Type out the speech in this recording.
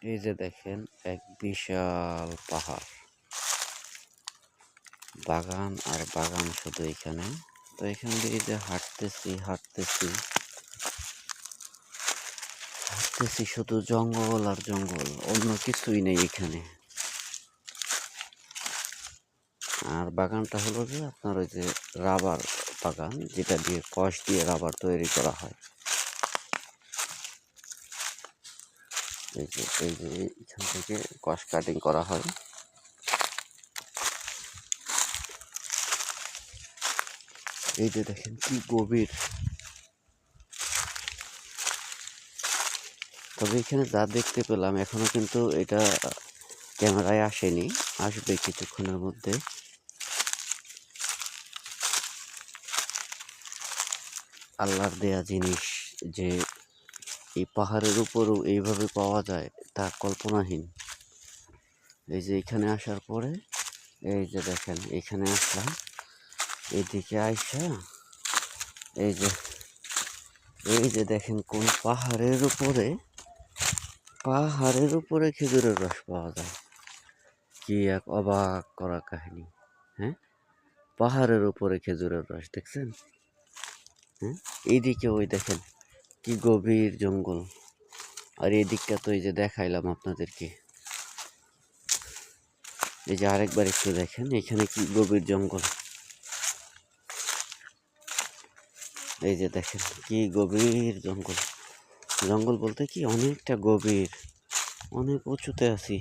এই যে দেখেন এক বিশাল পাহাড়, বাগান আর বাগান শুধু এখানে। তো এখান দিয়ে যে হাঁটতেছি শুধু জঙ্গল আর জঙ্গল, অন্য কিছুই নেই এখানে। আর বাগানটা হলো যে আপনার ওই যে রাবার বাগান, যেটা দিয়ে কষ দিয়ে রাবার তৈরি করা হয়। এই যে এখান থেকে কষ কাটিং করা হয়। এই যে দেখেন কি গভীর। তবে এখানে যা দেখতে পেলাম এখনো কিন্তু এটা ক্যামেরায় আসেনি, আসবে কিছুক্ষণের মধ্যে। আল্লাহর দেয়া জিনিস যে এই পাহাড়ের উপরও এইভাবে পাওয়া যায় তা কল্পনাহীন। এই যে এখানে আসার পরে এই যে দেখেন এখানে আসলাম, এদিকে আইসা এই যে দেখেন কোন পাহাড়ের উপরে খেজুরের রস পাওয়া যায়। কি এক অবাক করা কাহিনী! হ্যাঁ, পাহাড়ের উপরে খেজুরের রস দেখছেন? হ্যাঁ, এইদিকে ওই দেখেন কি গভীর জঙ্গল। আর এই দিকটা তো এই যে দেখাইলাম আপনাদেরকে। এই যে আরেকবার একটু দেখেন এখানে কি গভীর জঙ্গল। এই যে দেখেন কি গভীর জঙ্গল। জঙ্গল বলতে কি অনেকটা গভীর, অনেক উঁচুতে আছি।